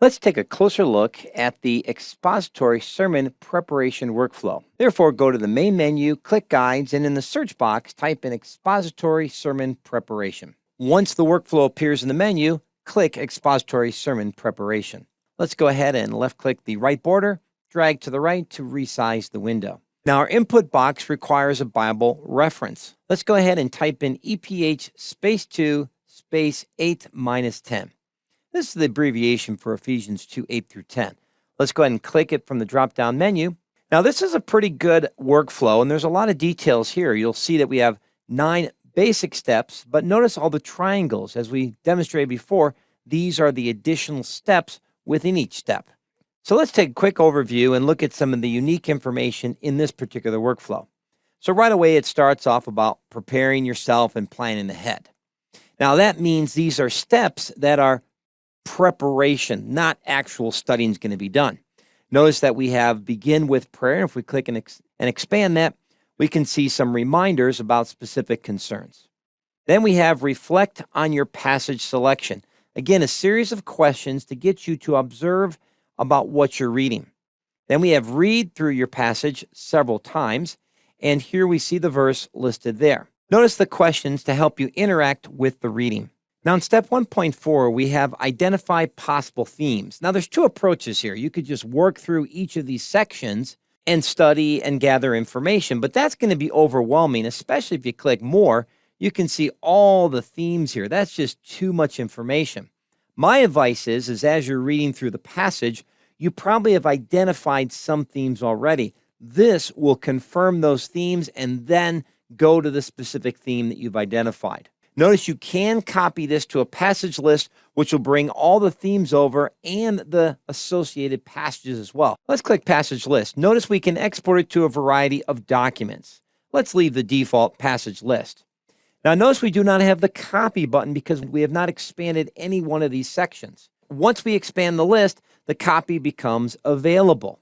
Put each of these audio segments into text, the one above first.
Let's take a closer look at the expository sermon preparation workflow. Therefore, go to the main menu, click Guides, and in the search box, type in Expository Sermon Preparation. Once the workflow appears in the menu, click Expository Sermon Preparation. Let's go ahead and left-click the right border, drag to the right to resize the window. Now, our input box requires a Bible reference. Let's go ahead and type in EPH space 2 space 8-10. This is the abbreviation for Ephesians 2, 8 through 10. Let's go ahead and click it from the drop-down menu. Now, this is a pretty good workflow, and there's a lot of details here. You'll see that we have 9 basic steps, but notice all the triangles. As we demonstrated before, these are the additional steps within each step. So let's take a quick overview and look at some of the unique information in this particular workflow. So right away, it starts off about preparing yourself and planning ahead. Now, that means these are steps that are preparation, not actual studying is going to be done. Notice that we have begin with prayer. If we click and expand that, we can see some reminders about specific concerns. Then we have reflect on your passage selection. Again, a series of questions to get you to observe about what you're reading. Then we have read through your passage several times, and here we see the verse listed there. Notice the questions to help you interact with the reading. Now, in step 1.4, we have identify possible themes. Now, there's 2 approaches here. You could just work through each of these sections and study and gather information, but that's going to be overwhelming, especially if you click more. You can see all the themes here. That's just too much information. My advice is as you're reading through the passage, you probably have identified some themes already. This will confirm those themes and then go to the specific theme that you've identified. Notice you can copy this to a passage list, which will bring all the themes over and the associated passages as well. Let's click Passage List. Notice we can export it to a variety of documents. Let's leave the default passage list. Now, notice we do not have the copy button because we have not expanded any one of these sections. Once we expand the list, the copy becomes available.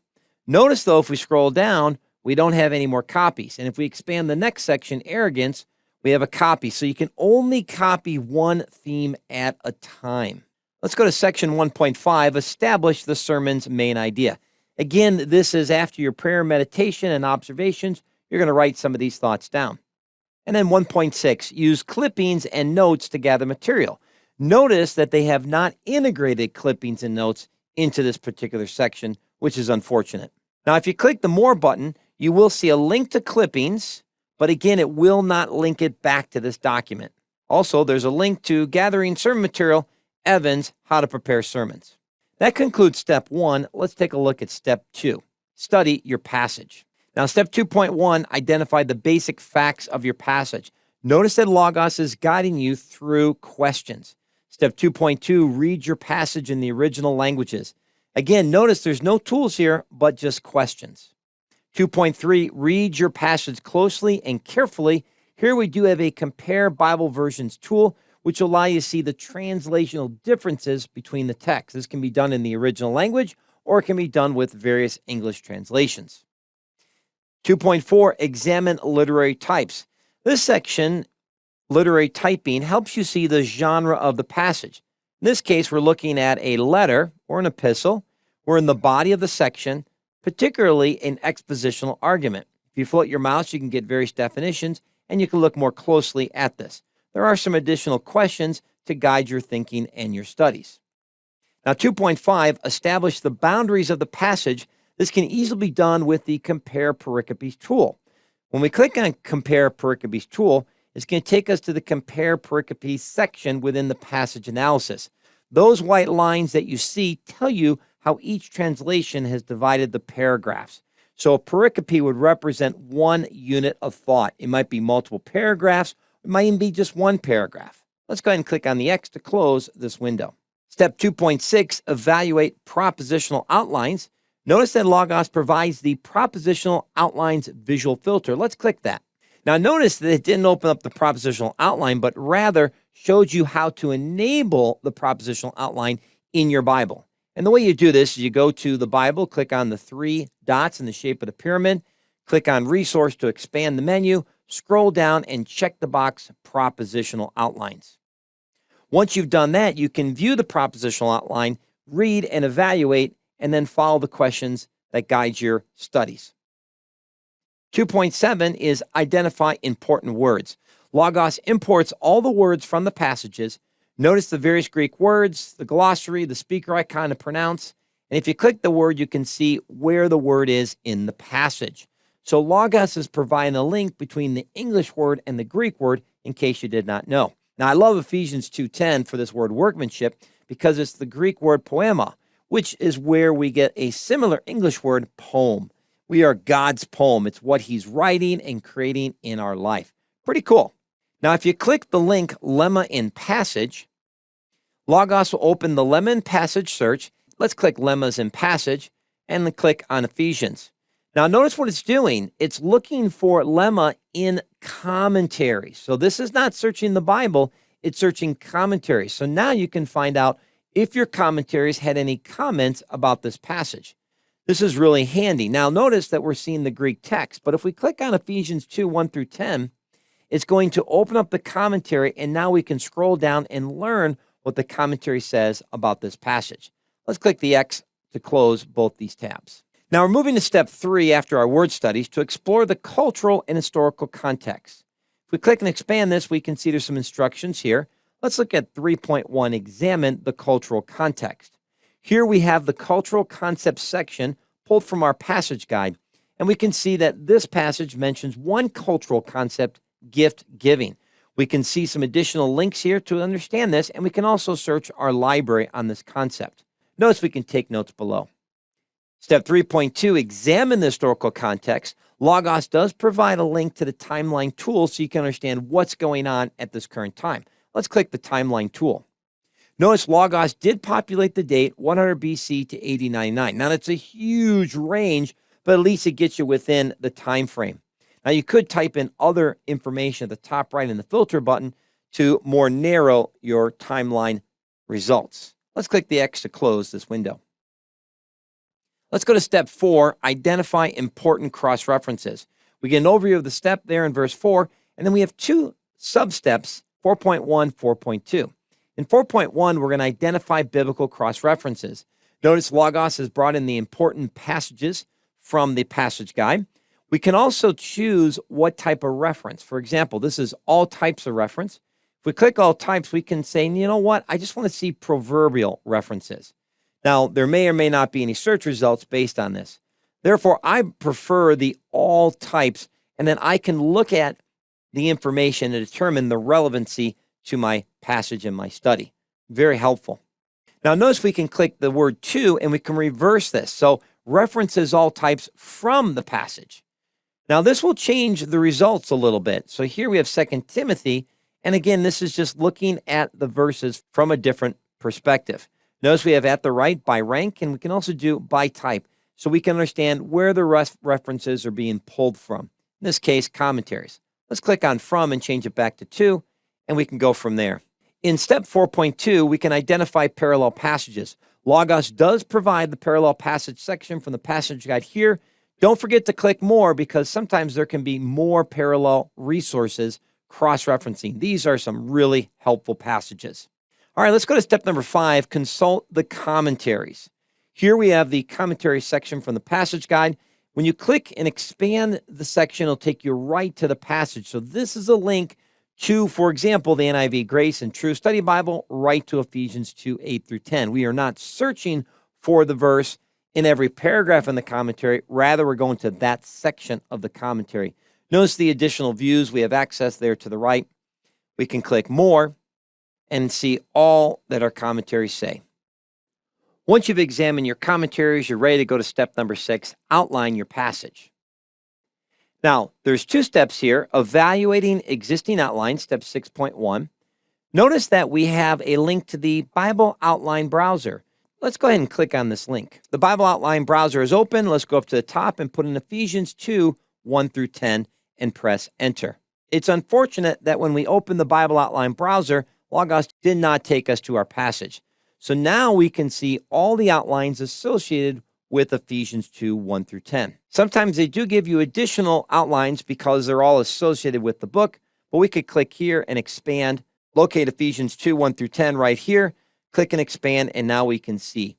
Notice, though, if we scroll down, we don't have any more copies. And if we expand the next section, Arrogance, we have a copy. So you can only copy one theme at a time. Let's go to section 1.5, establish the sermon's main idea. Again, this is after your prayer, meditation, and observations. You're going to write some of these thoughts down. And then 1.6, use clippings and notes to gather material. Notice that they have not integrated clippings and notes into this particular section, which is unfortunate. Now, if you click the More button, you will see a link to clippings, but again, it will not link it back to this document. Also, there's a link to Gathering Sermon Material, Evans, How to Prepare Sermons. That concludes step 1. Let's take a look at step 2. Study your passage. Now, step 2.1, identify the basic facts of your passage. Notice that Logos is guiding you through questions. Step 2.2, read your passage in the original languages. Again, notice there's no tools here, but just questions. 2.3, read your passage closely and carefully. Here we do have a Compare Bible Versions tool, which will allow you to see the translational differences between the texts. This can be done in the original language, or it can be done with various English translations. 2.4, examine literary types. This section, literary typing, helps you see the genre of the passage. In this case, we're looking at a letter or an epistle. We're in the body of the section, particularly an expositional argument. If you float your mouse, you can get various definitions, and you can look more closely at this. There are some additional questions to guide your thinking and your studies. Now, 2.5, establish the boundaries of the passage. This can easily be done with the Compare Pericopes tool. When we click on Compare Pericopes tool, it's going to take us to the Compare Pericopes section within the passage analysis. Those white lines that you see tell you how each translation has divided the paragraphs. So a pericope would represent one unit of thought. It might be multiple paragraphs. It might even be just one paragraph. Let's go ahead and click on the X to close this window. Step 2.6, evaluate propositional outlines. Notice that Logos provides the propositional outlines visual filter. Let's click that. Now notice that it didn't open up the propositional outline, but rather showed you how to enable the propositional outline in your Bible. And the way you do this is you go to the Bible, click on the 3 dots in the shape of the pyramid, click on Resource to expand the menu, scroll down and check the box Propositional Outlines. Once you've done that, you can view the propositional outline read and evaluate, and then follow the questions that guide your studies. 2.7 is identify important words. Logos imports all the words from the passages. Notice the various Greek words, the glossary, the speaker icon to pronounce. And if you click the word, you can see where the word is in the passage. So Logos is providing a link between the English word and the Greek word in case you did not know. Now, I love Ephesians 2:10 for this word workmanship because it's the Greek word poema, which is where we get a similar English word poem. We are God's poem. It's what he's writing and creating in our life. Pretty cool. Now, if you click the link Lemma in Passage, Logos will open the Lemma in Passage search. Let's click Lemmas in Passage and then click on Ephesians. Now, notice what it's doing. It's looking for lemma in commentaries. So this is not searching the Bible. It's searching commentaries. So now you can find out if your commentaries had any comments about this passage. This is really handy. Now, notice that we're seeing the Greek text. But if we click on Ephesians 2:1-10, it's going to open up the commentary. And now we can scroll down and learn what the commentary says about this passage. Let's click the X to close both these tabs. Now we're moving to step 3 after our word studies to explore the cultural and historical context. If we click and expand this, we can see there's some instructions here. Let's look at 3.1, examine the cultural context. Here we have the cultural concepts section pulled from our passage guide, and we can see that this passage mentions one cultural concept, gift giving. We can see some additional links here to understand this, and we can also search our library on this concept. Notice we can take notes below. Step 3.2, examine the historical context. Logos does provide a link to the timeline tool so you can understand what's going on at this current time. Let's click the timeline tool. Notice Logos did populate the date 100 BC to 8099. Now, that's a huge range, but at least it gets you within the time frame. Now, you could type in other information at the top right in the filter button to more narrow your timeline results. Let's click the X to close this window. Let's go to step 4, identify important cross-references. We get an overview of the step there in verse 4, and then we have 2 sub-steps, 4.1, 4.2. In 4.1, we're going to identify biblical cross-references. Notice Logos has brought in the important passages from the passage guide. We can also choose what type of reference. For example, this is all types of reference. If we click all types, we can say, you know what, I just want to see proverbial references. Now, there may or may not be any search results based on this. Therefore, I prefer the all types, and then I can look at the information and determine the relevancy to my passage and my study. Very helpful. Now, notice we can click the word to, and we can reverse this. So, references all types from the passage. Now, this will change the results a little bit. So here we have 2 Timothy, and again, this is just looking at the verses from a different perspective. Notice we have at the right by rank, and we can also do by type, so we can understand where the references are being pulled from. In this case, commentaries. Let's click on from and change it back to, and we can go from there. In step 4.2, we can identify parallel passages. Logos does provide the parallel passage section from the passage guide here. Don't forget to click more because sometimes there can be more parallel resources cross-referencing. These are some really helpful passages. All right, let's go to step number 5, consult the commentaries. Here we have the commentary section from the passage guide. When you click and expand the section, it'll take you right to the passage. So this is a link to, for example, the NIV Grace and True Study Bible, right to Ephesians 2:8-10. We are not searching for the verse in every paragraph in the commentary. Rather, we're going to that section of the commentary. Notice the additional views. We have access there to the right. We can click more and see all that our commentaries say. Once you've examined your commentaries, you're ready to go to step number 6, outline your passage. Now, there's 2 steps here, evaluating existing outlines, step 6.1. Notice that we have a link to the Bible Outline Browser. Let's go ahead and click on this link. The Bible Outline Browser is open. Let's go up to the top and put in Ephesians 2:1-10 and press enter. It's unfortunate that when we open the Bible Outline Browser, Logos did not take us to our passage. So now we can see all the outlines associated with Ephesians 2:1-10. Sometimes they do give you additional outlines because they're all associated with the book, but we could click here and expand, locate Ephesians 2:1-10 right here, Click and expand, and now we can see.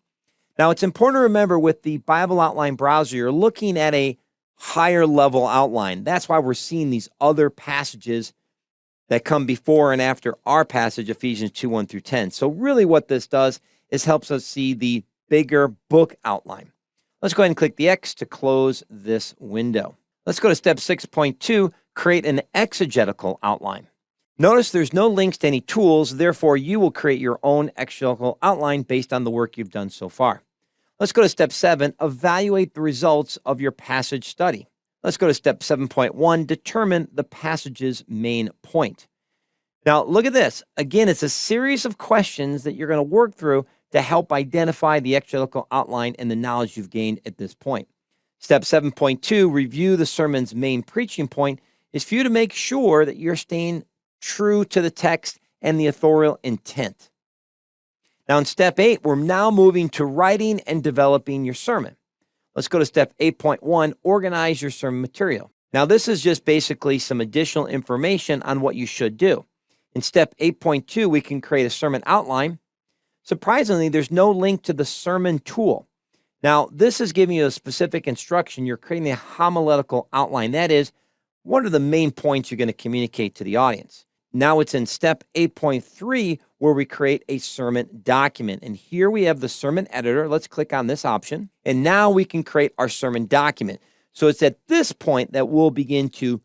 Now, it's important to remember with the Bible Outline browser, you're looking at a higher level outline. That's why we're seeing these other passages that come before and after our passage, Ephesians 2:1-10. So really what this does is helps us see the bigger book outline. Let's go ahead and click the X to close this window. Let's go to step 6.2, create an exegetical outline. Notice there's no links to any tools, therefore you will create your own exegetical outline based on the work you've done so far. Let's go to step 7, evaluate the results of your passage study. Let's go to step 7.1, determine the passage's main point. Now, look at this. Again, it's a series of questions that you're going to work through to help identify the exegetical outline and the knowledge you've gained at this point. Step 7.2, review the sermon's main preaching point, is for you to make sure that you're staying true to the text and the authorial intent. Now, in step 8, we're now moving to writing and developing your sermon. Let's go to step 8.1, organize your sermon material. Now, this is just basically some additional information on what you should do. In step 8.2, we can create a sermon outline. Surprisingly, there's no link to the sermon tool. Now, this is giving you a specific instruction. You're creating a homiletical outline. That is, what are the main points you're going to communicate to the audience? Now it's in step 8.3 where we create a sermon document. And here we have the sermon editor. Let's click on this option. And now we can create our sermon document. So it's at this point that we'll begin to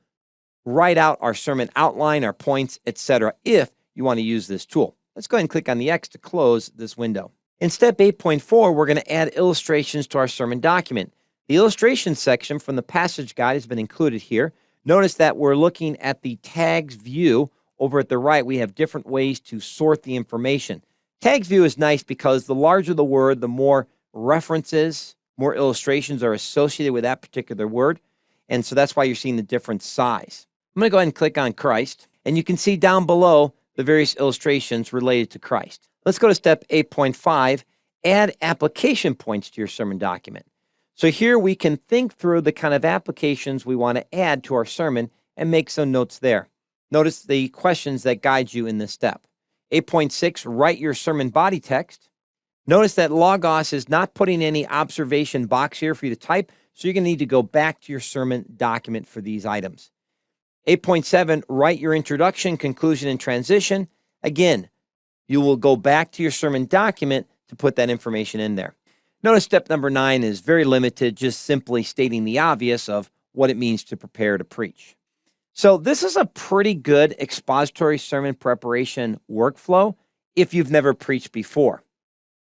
write out our sermon outline, our points, etc., if you want to use this tool. Let's go ahead and click on the X to close this window. In step 8.4, we're going to add illustrations to our sermon document. The illustration section from the passage guide has been included here. Notice that we're looking at the tags view. Over at the right, we have different ways to sort the information. Tags view is nice because the larger the word, the more references, more illustrations are associated with that particular word. And so that's why you're seeing the different size. I'm going to go ahead and click on Christ, and you can see down below the various illustrations related to Christ. Let's go to step 8.5, add application points to your sermon document. So here we can think through the kind of applications we want to add to our sermon and make some notes there. Notice the questions that guide you in this step. 8.6, write your sermon body text. Notice that Logos is not putting any observation box here for you to type, so you're going to need to go back to your sermon document for these items. 8.7, write your introduction, conclusion, and transition. Again, you will go back to your sermon document to put that information in there. Notice step number 9 is very limited, just simply stating the obvious of what it means to prepare to preach. So this is a pretty good expository sermon preparation workflow if you've never preached before.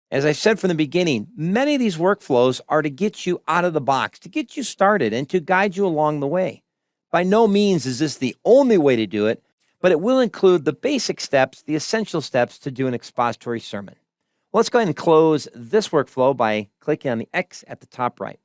As I said from the beginning, many of these workflows are to get you out of the box, to get you started, and to guide you along the way. By no means is this the only way to do it, but it will include the basic steps, the essential steps to do an expository sermon. Let's go ahead and close this workflow by clicking on the X at the top right.